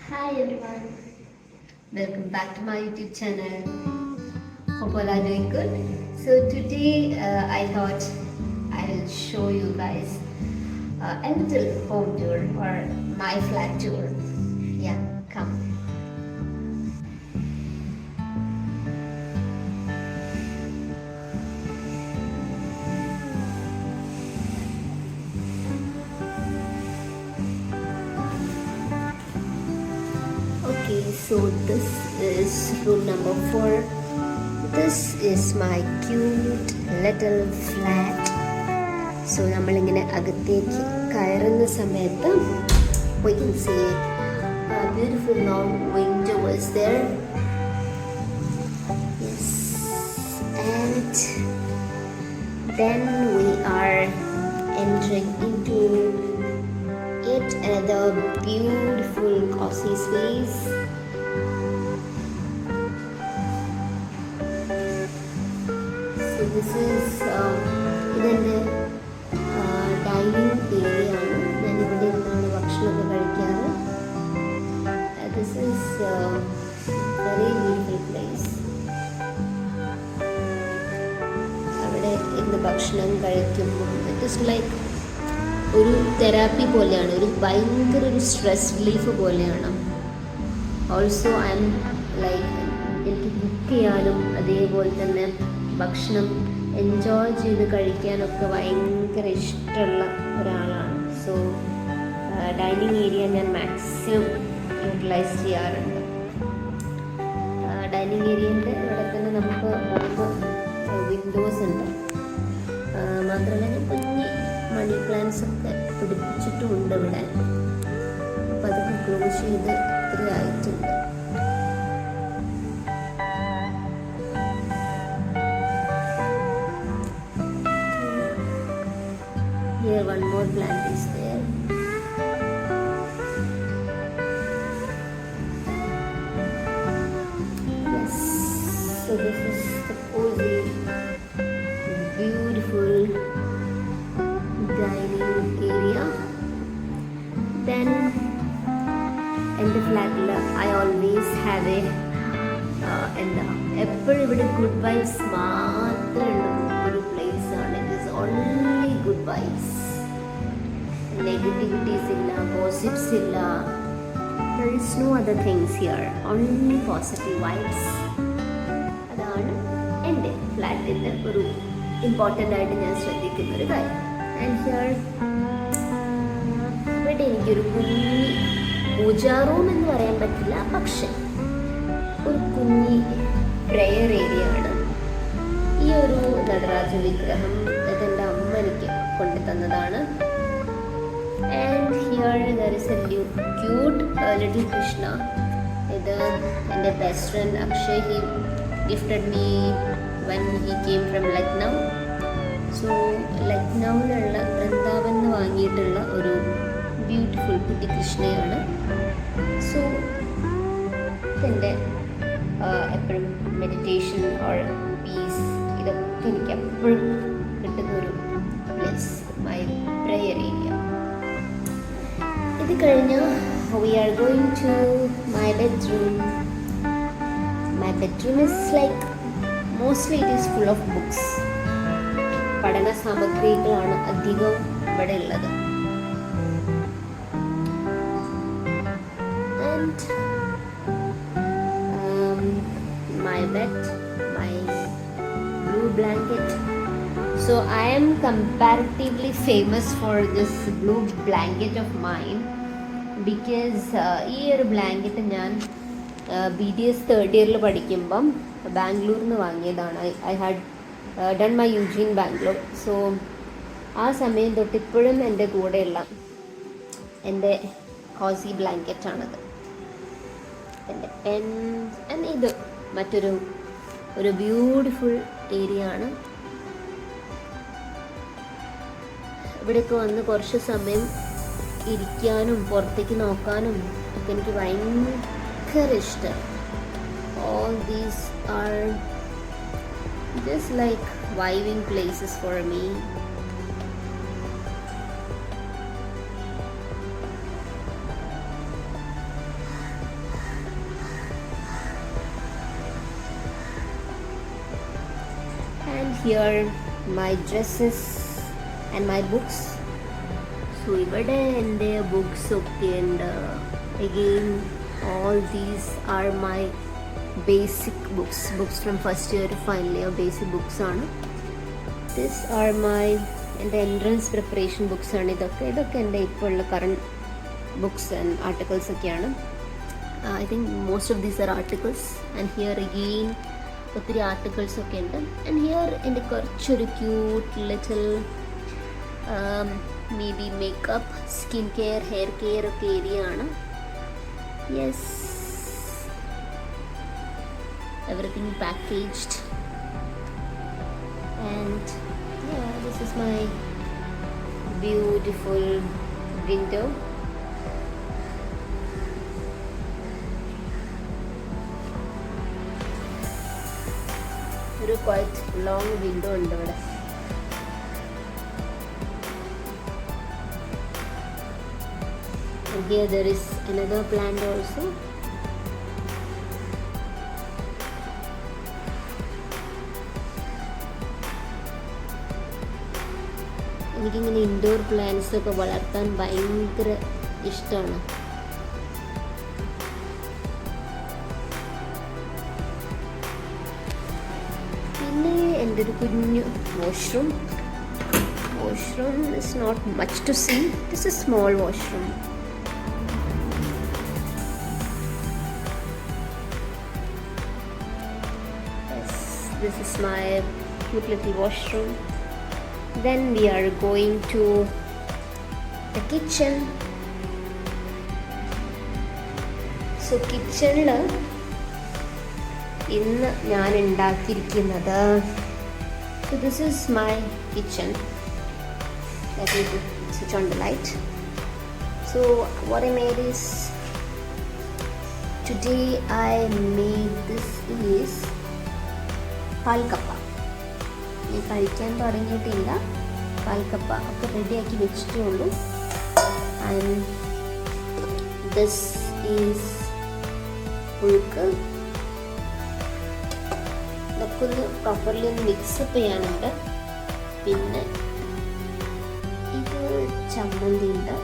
Hi everyone, welcome back to my YouTube channel. Hope all are doing good. So today I thought I'll show you guys a little home tour or my flat tour. Yeah, come. Okay, so this is room number 4. This is my cute little flat. So നമ്മളിങ്ങനെ അകത്തേക്ക് കയറുന്ന സമയത്ത് we can see a beautiful long window is there. Yes, and then we are entering into yet another beautiful cozy space. So this is ഇതിൻ്റെ dining area ആണ്. ഞാൻ ഇവിടെ ഇരുന്നാണ് ഭക്ഷണമൊക്കെ കഴിക്കാറ്. This is very beautiful place. അവിടെ ഇന്ന് ഭക്ഷണം കഴിക്കുമ്പോൾ ഇറ്റ് ഇസ് ലൈക്ക് ഒരു തെറാപ്പി പോലെയാണ്, ഭയങ്കര ഒരു സ്ട്രെസ് റിലീഫ് പോലെയാണ്. ഓൾസോ ഐ എം ലൈക്ക് എനിക്ക് കുക്ക് ചെയ്യാനും അതേപോലെ തന്നെ ഭക്ഷണം എൻജോയ് ചെയ്ത് കഴിക്കാനൊക്കെ ഭയങ്കര ഇഷ്ടമുള്ള ഒരാളാണ്. സോ ഡൈനിങ് ഏരിയ ഞാൻ മാക്സിമം യൂട്ടിലൈസ് ചെയ്യാറുണ്ട്. ഡൈനിങ് ഏരിയൻ്റെ ഇവിടെ തന്നെ നമുക്ക് 3 വിൻഡോസ് ഉണ്ട്. മാത്രമല്ല ഞാൻ കുഞ്ഞി മണി പ്ലാന്റ്സ് ഒക്കെ പിടിപ്പിച്ചിട്ടുമുണ്ട് ഇവിടെ. അപ്പം അതൊക്കെ ക്ലോസ് ചെയ്ത് ഇത്തിരി ആയിട്ടുണ്ട്. Here one more plant is there. Yes, so this is the cozy, beautiful dining area. Then എൻ്റെ ഫ്ലാറ്റിൽ ഐ ഓൾവേസ് ഹാവ് എപ്പോഴും ഇവിടെ ഗുഡ് വൈബ്സ് മാത്രമുള്ള ഒരു പ്ലേസ് ആണ്. It is only good vibes, negativities ഇല്ല, പോസിറ്റീവ്സ് ഇല്ല. There is no other things here, only positive vibes. അതാണ് എൻ്റെ ഫ്ലാറ്റിൻ്റെ ഒരു ഇമ്പോർട്ടൻ്റ് ആയിട്ട് ഞാൻ ശ്രദ്ധിക്കുന്ന ഒരു കാര്യം. ആൻഡ് ഹിയർ ഇവിടെ എനിക്കൊരു കുഞ്ഞി പൂജാ റൂം എന്ന് പറയാൻ പറ്റില്ല, പക്ഷെ ഒരു കുഞ്ഞി പ്രെയർ ഏരിയ ആണ്. ഈ ഒരു നടരാജ വിഗ്രഹം ഇതെൻ്റെ അമ്മ എനിക്ക് കൊണ്ടു തന്നതാണ്. And here there is a cute little Krishna. ഇത് എൻ്റെ best friend Akshay he gifted me when he came from Lucknow. So ലക്നൗവിലുള്ള വൃന്ദാവൻ എന്ന് വാങ്ങിയിട്ടുള്ള ഒരു ബ്യൂട്ടിഫുൾ കുട്ടി കൃഷ്ണയാണ്. സോ ഇതെൻ്റെ എപ്പോഴും മെഡിറ്റേഷൻ ഓർ പീസ് ഇതൊക്കെ എനിക്ക് എപ്പോഴും കിട്ടുന്നൊരു പ്ലേസ്, മൈ പ്രെയർ ഏരിയ. ഇത് കഴിഞ്ഞ് we are going to my bedroom. My bedroom is like mostly it is full of books. പഠന സാമഗ്രികളാണ് അധികം ഇവിടെ ഉള്ളത്. And my bed, my blue blanket. So I am comparatively famous for this blue blanket of mine because ഈ ഒരു blanket ഞാൻ BDS 3rd ഇയറിൽ പഠിക്കുമ്പം ബാംഗ്ലൂരിൽ നിന്ന് വാങ്ങിയതാണ്. I had done my UG in Bangalore. So ആ സമയം തൊട്ട് ഇപ്പോഴും എൻ്റെ കൂടെയുള്ള എൻ്റെ കോസി ബ്ലാങ്കറ്റാണത്. എൻ്റെ പെൻ ആൻഡ് ഇത് മറ്റൊരു ബ്യൂട്ടിഫുൾ ഏരിയ ആണ്. ഇവിടേക്ക് വന്ന് കുറച്ച് സമയം ഇരിക്കാനും പുറത്തേക്ക് നോക്കാനും ഒക്കെ എനിക്ക് ഭയങ്കര ഇഷ്ടം. All these are just like vibing places for me. here my dresses and my books. So ഇവിടെ എൻ്റെ ബുക്സ് ഒക്കെ ഉണ്ട്. Again, all these are my basic books from first year to final year basic books ആണ്. These are my എൻ്റെ entrance preparation books ആണ്. ഇതൊക്കെ എൻ്റെ ഇപ്പോൾ ഉള്ള കറണ്ട് ബുക്സ് ആൻഡ് ആർട്ടിക്കിൾസ് ഒക്കെയാണ്. I think most of these are articles, and here again ഒത്തിരി articles ഒക്കെ ഉണ്ട്. ആൻഡ് ഹിയർ എൻ്റെ കുറച്ചൊരു cute little may be makeup, skin care, hair care ഒക്കെ ഏരിയ ആണ്. Yes, everything packaged, and yeah, this is my beautiful window. ഒരു quite long window ഉണ്ട് ഇവിടെ. And here there is another plant also. എനിക്കിങ്ങനെ indoor plants ഒക്കെ വളർത്താൻ ഭയങ്കര ഇഷ്ടമാണ്. പിന്നെ എൻ്റെ ഒരു കുഞ്ഞു washroom is not much to see. This is a small washroom. Yes, this is my cute little washroom. Then we are going to the kitchen. So kitchen ഇന്ന് ഞാൻ ഉണ്ടാക്കിയിരിക്കുന്നത്, so this is my kitchen. Let me switch on the light. So what I made is, today I made this is പാൽക്കപ്പ. ഞാൻ കഴിക്കാൻ തുടങ്ങിയിട്ടില്ല. പാൽക്കപ്പ ഒക്കെ റെഡിയാക്കി വെച്ചിട്ടേ ഉള്ളൂ. ആൻഡ് ദിസ് ഈസ് പുഴുക്ക്. ഇതൊക്കെ ഒന്ന് പ്രോപ്പർലി ഒന്ന് മിക്സപ്പ് ചെയ്യാനുണ്ട്. പിന്നെ ഇത് ചമ്മന്തി ഉണ്ട്.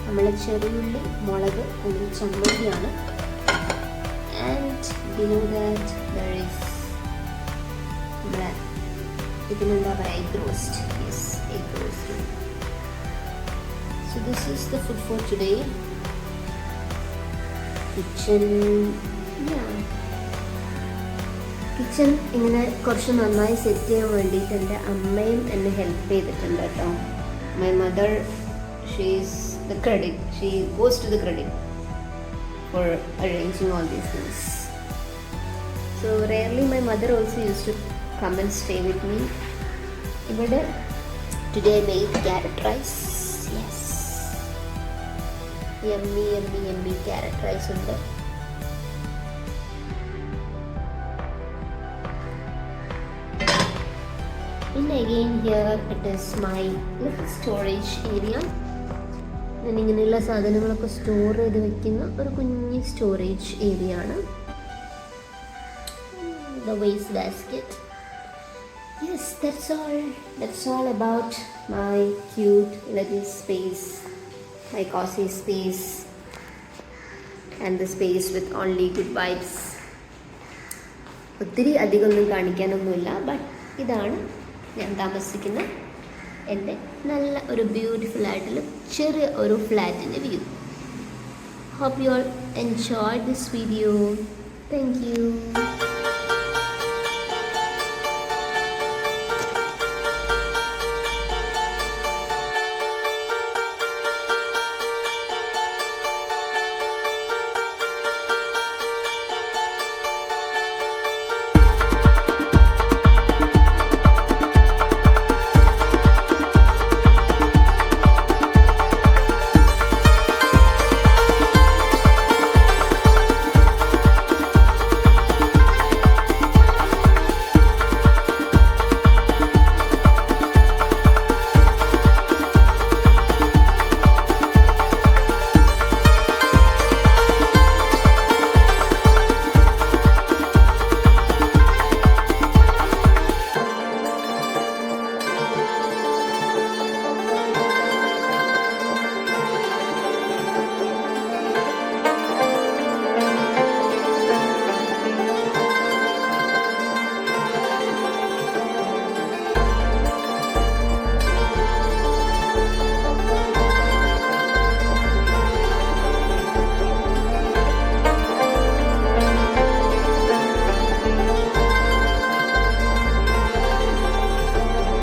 നമ്മൾ ചെറിയുള്ളി മുളക് ഒരു ചമ്മന്തിയാണ്. And below that there is നമ്മളെ ഇതിനെന്താ പറയുക, egg roast. Yes, egg roast. So this is the food for today. Kitchen ഇങ്ങനെ കുറച്ച് നന്നായി സെറ്റ് ചെയ്യാൻ വേണ്ടിയിട്ട് എൻ്റെ അമ്മയും എന്നെ ഹെൽപ്പ് ചെയ്തിട്ടുണ്ട് കേട്ടോ. My mother, she goes to the credit for arranging all these things. So rarely my mother also use to come and stay with me. ഇവിടെ today I made carrot rice. Yes, yummy carrot rice ഉണ്ട്. And again here it is my little storage area. ഞാൻ ഇങ്ങനെയുള്ള സാധനങ്ങളൊക്കെ store ചെയ്ത് വെക്കുന്ന ഒരു കുഞ്ഞ് storage area ആണ്. The waste basket. Yes, that's all about my cute little space, my cozy space, and the space with only good vibes. ഒത്തിരി അധികമൊന്നും കാണിക്കാനൊന്നുമില്ല, ബട്ട് ഇതാണ് ഞാൻ താമസിക്കുന്ന എൻ്റെ നല്ല ഒരു ബ്യൂട്ടിഫുൾ ആയിട്ടുള്ള ചെറിയ ഒരു ഫ്ലാറ്റിൻ്റെ view. Hope you all enjoyed this video. Thank you.